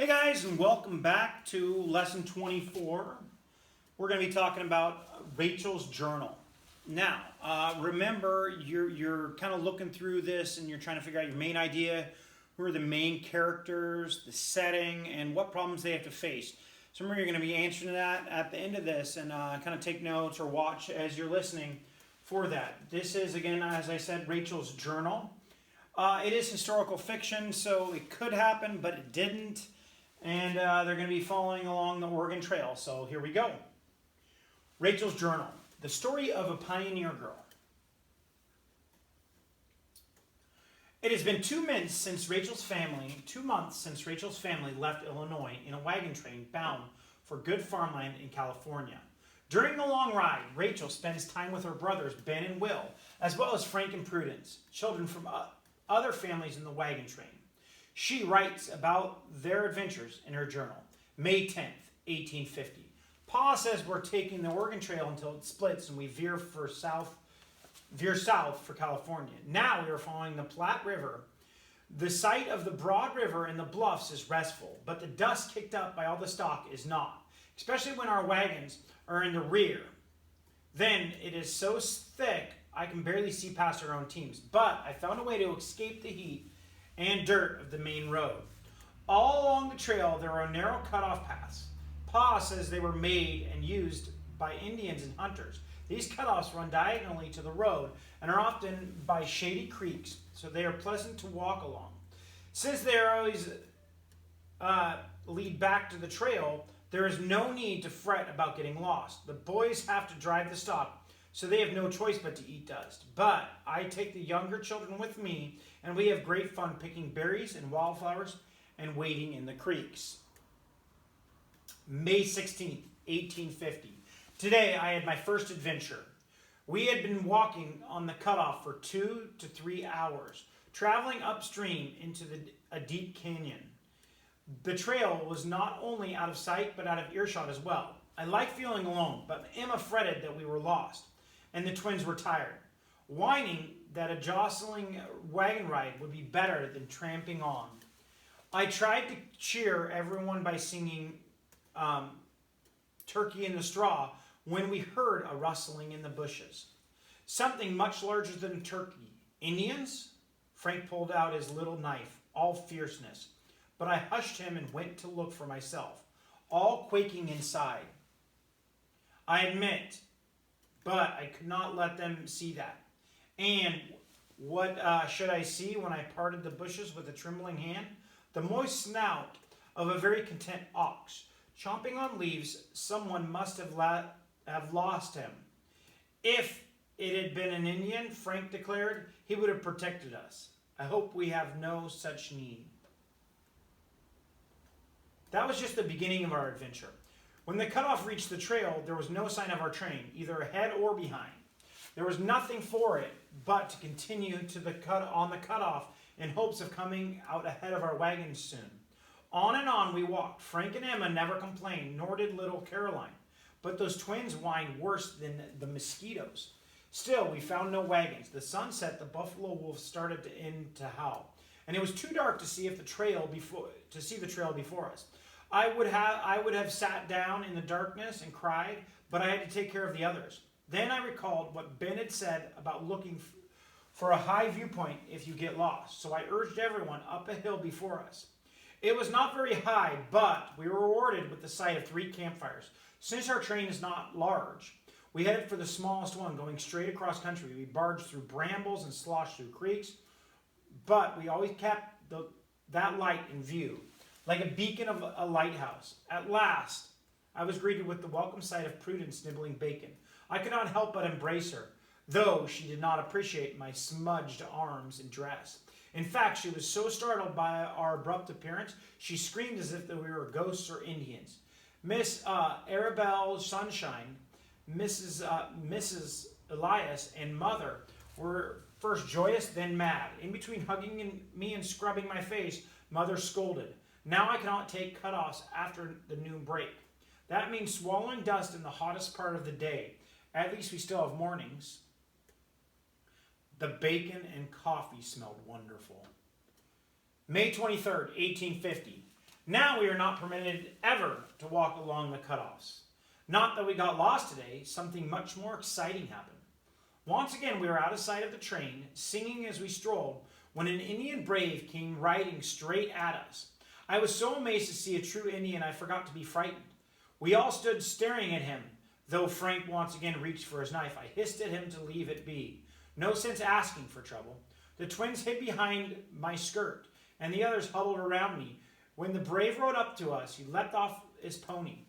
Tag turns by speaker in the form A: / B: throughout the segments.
A: Hey guys, and welcome back to lesson 24. We're going to be talking about Rachel's journal. Now, remember, you're kind of looking through this and you're trying to figure out your main idea, who are the main characters, the setting, and what problems they have to face. So remember, you're going to be answering that at the end of this, and kind of take notes or watch as you're listening for that. This is, again, as I said, Rachel's journal. It is historical fiction, so it could happen, but it didn't. And they're going to be following along the Oregon Trail. So here we go. Rachel's journal. The story of a pioneer girl. It has been 2 months since Rachel's family left Illinois in a wagon train bound for good farmland in California. During the long ride, Rachel spends time with her brothers Ben and Will, as well as Frank and Prudence, children from other families in the wagon train. She writes about their adventures in her journal. May 10th, 1850. Pa says we're taking the Oregon Trail until it splits and we veer south for California. Now we are following the Platte River. The sight of the broad river and the bluffs is restful, but the dust kicked up by all the stock is not, especially when our wagons are in the rear. Then it is so thick I can barely see past our own teams, but I found a way to escape the heat and dirt of the main road. All along the trail, there are narrow cutoff paths. Pa says they were made and used by Indians and hunters. These cutoffs run diagonally to the road and are often by shady creeks, so they are pleasant to walk along. Since they always lead back to the trail, there is no need to fret about getting lost. The boys have to drive the stock, so they have no choice but to eat dust. But I take the younger children with me, and we have great fun picking berries and wildflowers and wading in the creeks. May 16th, 1850. Today I had my first adventure. We had been walking on the cutoff for 2 to 3 hours, traveling upstream into a deep canyon. The trail was not only out of sight, but out of earshot as well. I like feeling alone, but Emma fretted that we were lost, and the twins were tired, whining that a jostling wagon ride would be better than tramping on. I tried to cheer everyone by singing Turkey in the Straw when we heard a rustling in the bushes. Something much larger than a turkey. Indians? Frank pulled out his little knife, all fierceness. But I hushed him and went to look for myself, all quaking inside. I admit, but I could not let them see that. And what should I see when I parted the bushes with a trembling hand? The moist snout of a very content ox. Chomping on leaves, someone must have lost him. If it had been an Indian, Frank declared, he would have protected us. I hope we have no such need. That was just the beginning of our adventure. When the cutoff reached the trail, there was no sign of our train, either ahead or behind. There was nothing for it but to continue on the cutoff in hopes of coming out ahead of our wagons soon. On and on we walked. Frank and Emma never complained, nor did little Caroline. But those twins whined worse than the mosquitoes. Still, we found no wagons. The sun set, the buffalo wolf started to howl, and it was too dark to see the trail before us. I would have sat down in the darkness and cried, but I had to take care of the others. Then I recalled what Ben had said about looking for a high viewpoint if you get lost, so I urged everyone up a hill before us. It was not very high, but we were rewarded with the sight of 3 campfires. Since our train is not large, we headed for the smallest one, going straight across country. We barged through brambles and sloshed through creeks, but we always kept that light in view, like a beacon of a lighthouse. At last, I was greeted with the welcome sight of Prudence nibbling bacon. I could not help but embrace her, though she did not appreciate my smudged arms and dress. In fact, she was so startled by our abrupt appearance, she screamed as if we were ghosts or Indians. Miss Arabelle Sunshine, Mrs. Elias, and Mother were first joyous, then mad. In between hugging me and scrubbing my face, Mother scolded. Now I cannot take cutoffs after the noon break. That means swallowing dust in the hottest part of the day. At least we still have mornings. The bacon and coffee smelled wonderful. May 23rd, 1850. Now we are not permitted ever to walk along the cutoffs. Not that we got lost today, something much more exciting happened. Once again, we were out of sight of the train, singing as we strolled, when an Indian brave came riding straight at us. I was so amazed to see a true Indian, I forgot to be frightened. We all stood staring at him. Though Frank once again reached for his knife, I hissed at him to leave it be. No sense asking for trouble. The twins hid behind my skirt, and the others huddled around me. When the brave rode up to us, he leapt off his pony.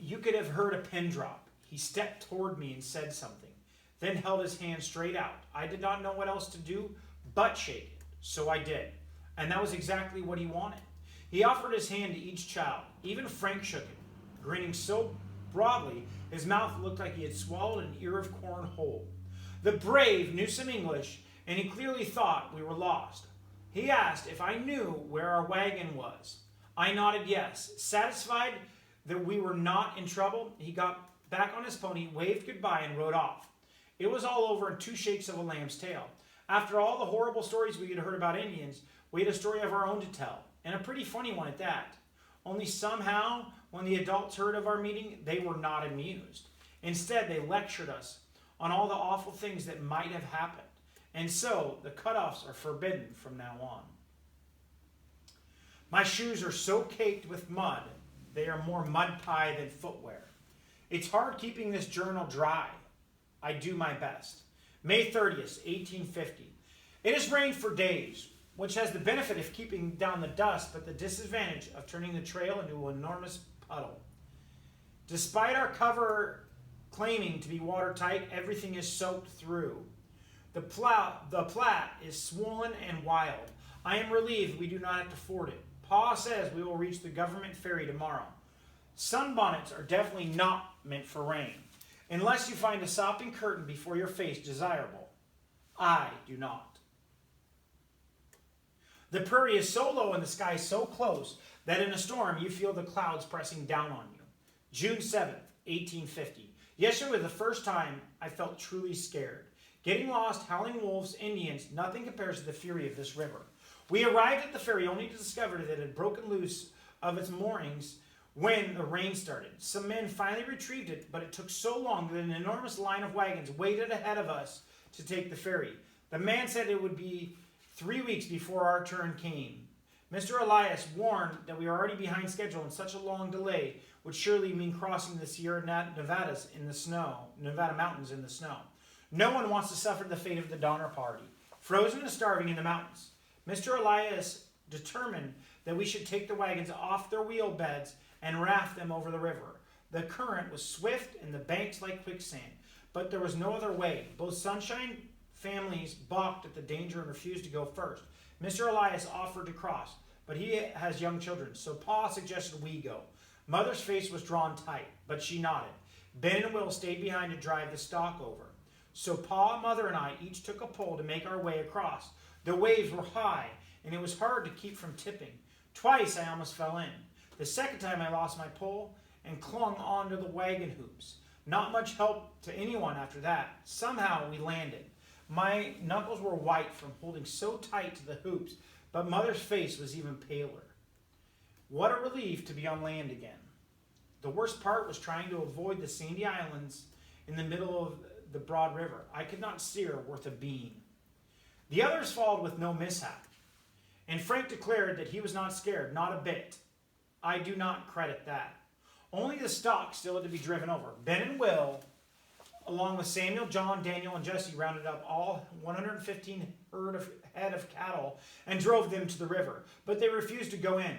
A: You could have heard a pin drop. He stepped toward me and said something, then held his hand straight out. I did not know what else to do but shake it, so I did. And that was exactly what he wanted. He offered his hand to each child. Even Frank shook it, grinning so broadly his mouth looked like he had swallowed an ear of corn whole. The brave knew some English, and he clearly thought we were lost. He asked if I knew where our wagon was. I nodded yes. Satisfied that we were not in trouble, he got back on his pony, waved goodbye, and rode off. It was all over in 2 shakes of a lamb's tail. After all the horrible stories we had heard about Indians, we had a story of our own to tell, and a pretty funny one at that. Only somehow, when the adults heard of our meeting, they were not amused. Instead, they lectured us on all the awful things that might have happened. And so, the cutoffs are forbidden from now on. My shoes are so caked with mud, they are more mud pie than footwear. It's hard keeping this journal dry. I do my best. May 30th, 1850. It has rained for days, which has the benefit of keeping down the dust, but the disadvantage of turning the trail into an enormous puddle. Despite our cover claiming to be watertight, everything is soaked through. The Platte is swollen and wild. I am relieved we do not have to ford it. Pa says we will reach the government ferry tomorrow. Sunbonnets are definitely not meant for rain, unless you find a sopping curtain before your face desirable. I do not. The prairie is so low and the sky so close that in a storm you feel the clouds pressing down on you. June 7th, 1850. Yesterday was the first time I felt truly scared. Getting lost, howling wolves, Indians, nothing compares to the fury of this river. We arrived at the ferry only to discover that it had broken loose of its moorings when the rain started. Some men finally retrieved it, but it took so long that an enormous line of wagons waited ahead of us to take the ferry. The man said it would be 3 weeks before our turn came. Mr. Elias warned that we were already behind schedule, and such a long delay would surely mean crossing the Sierra Nevadas in the snow, Nevada mountains in the snow. No one wants to suffer the fate of the Donner Party, frozen and starving in the mountains. Mr. Elias determined that we should take the wagons off their wheel beds and raft them over the river. The current was swift and the banks like quicksand, but there was no other way. Both Sunshine families balked at the danger and refused to go first. Mr. Elias offered to cross, but he has young children, so Pa suggested we go. Mother's face was drawn tight, but she nodded. Ben and Will stayed behind to drive the stock over. So Pa, Mother, and I each took a pole to make our way across. The waves were high, and it was hard to keep from tipping. Twice I almost fell in. The second time I lost my pole and clung onto the wagon hoops. Not much help to anyone after that. Somehow we landed. My knuckles were white from holding so tight to the hoops, but Mother's face was even paler. What a relief to be on land again. The worst part was trying to avoid the sandy islands in the middle of the broad river. I could not steer worth a bean. The others followed with no mishap, and Frank declared that he was not scared, not a bit. I do not credit that. Only the stock still had to be driven over. Ben and Will, along with Samuel, John, Daniel, and Jesse, rounded up all 115 head of cattle and drove them to the river, but they refused to go in.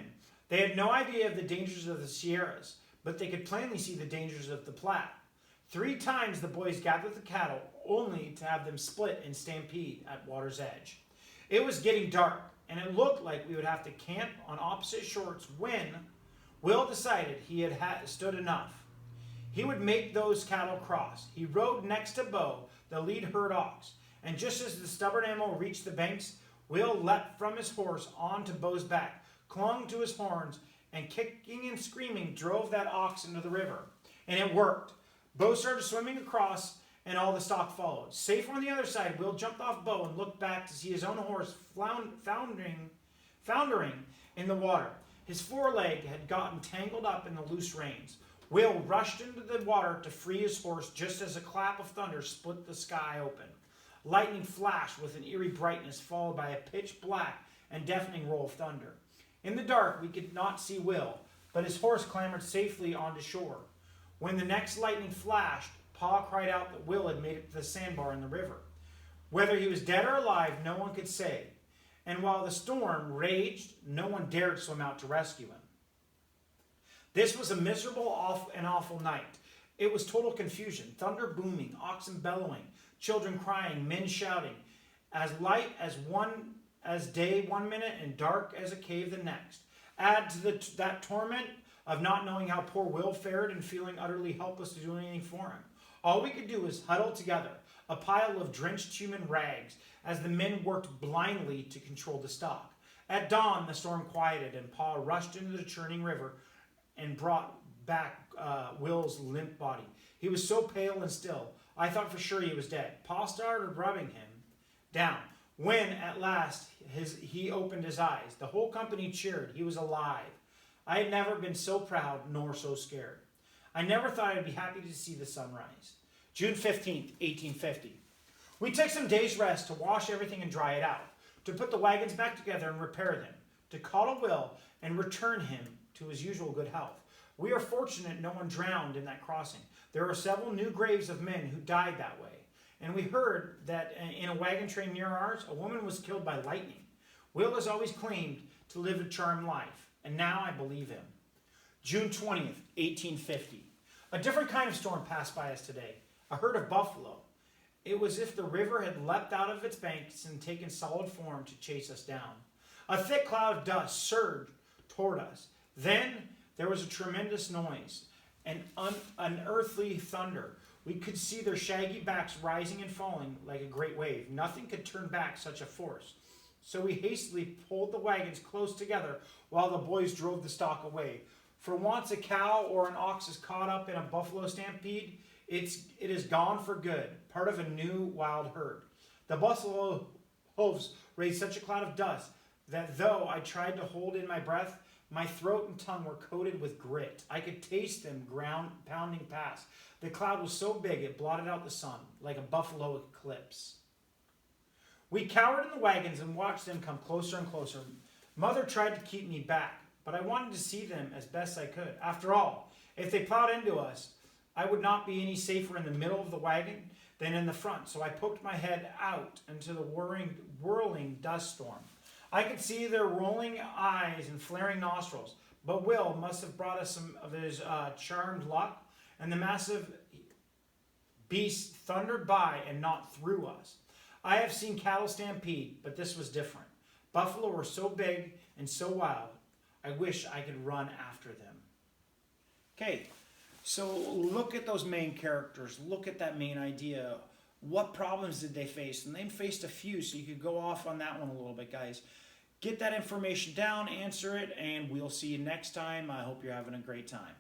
A: They had no idea of the dangers of the Sierras, but they could plainly see the dangers of the Platte. 3 times the boys gathered the cattle, only to have them split and stampede at water's edge. It was getting dark, and it looked like we would have to camp on opposite shores when Will decided he had stood enough. He would make those cattle cross. He rode next to Bo, the lead herd ox, and just as the stubborn animal reached the banks, Will leapt from his horse onto Bo's back, clung to his horns, and kicking and screaming drove that ox into the river. And it worked. Bo started swimming across, and all the stock followed. Safe on the other side, Will jumped off Bo and looked back to see his own horse foundering in the water. His foreleg had gotten tangled up in the loose reins. Will rushed into the water to free his horse just as a clap of thunder split the sky open. Lightning flashed with an eerie brightness, followed by a pitch black and deafening roll of thunder. In the dark, we could not see Will, but his horse clambered safely onto shore. When the next lightning flashed, Pa cried out that Will had made it to the sandbar in the river. Whether he was dead or alive, no one could say. And while the storm raged, no one dared swim out to rescue him. This was a miserable and awful night. It was total confusion, thunder booming, oxen bellowing, children crying, men shouting, as light as day 1 minute and dark as a cave the next. Add to that torment of not knowing how poor Will fared and feeling utterly helpless to do anything for him. All we could do was huddle together, a pile of drenched human rags, as the men worked blindly to control the stock. At dawn, the storm quieted, and Pa rushed into the churning river and brought back Will's limp body. He was so pale and still, I thought for sure he was dead. Pa started rubbing him down. When, at last, he opened his eyes, the whole company cheered. He was alive. I had never been so proud nor so scared. I never thought I'd be happy to see the sunrise. June 15th, 1850. We took some days' rest to wash everything and dry it out, to put the wagons back together and repair them, to coddle Will and return him to his usual good health. We are fortunate no one drowned in that crossing. There are several new graves of men who died that way. And we heard that in a wagon train near ours, a woman was killed by lightning. Will has always claimed to live a charmed life, and now I believe him. June 20th, 1850. A different kind of storm passed by us today, a herd of buffalo. It was as if the river had leapt out of its banks and taken solid form to chase us down. A thick cloud of dust surged toward us. Then there was a tremendous noise, an unearthly thunder. We could see their shaggy backs rising and falling like a great wave. Nothing could turn back such a force. So we hastily pulled the wagons close together while the boys drove the stock away. For once a cow or an ox is caught up in a buffalo stampede, it is gone for good, part of a new wild herd. The buffalo hooves raised such a cloud of dust that though I tried to hold in my breath, my throat and tongue were coated with grit. I could taste them pounding past. The cloud was so big it blotted out the sun, like a buffalo eclipse. We cowered in the wagons and watched them come closer and closer. Mother tried to keep me back, but I wanted to see them as best I could. After all, if they plowed into us, I would not be any safer in the middle of the wagon than in the front, so I poked my head out into the whirling dust storm. I could see their rolling eyes and flaring nostrils, but Will must have brought us some of his charmed luck, and the massive beast thundered by and not through us. I have seen cattle stampede, but this was different. Buffalo were so big and so wild, I wish I could run after them. Okay, so look at those main characters. Look at that main idea. What problems did they face? And they faced a few, so you could go off on that one a little bit, guys. Get that information down, answer it, and we'll see you next time. I hope you're having a great time.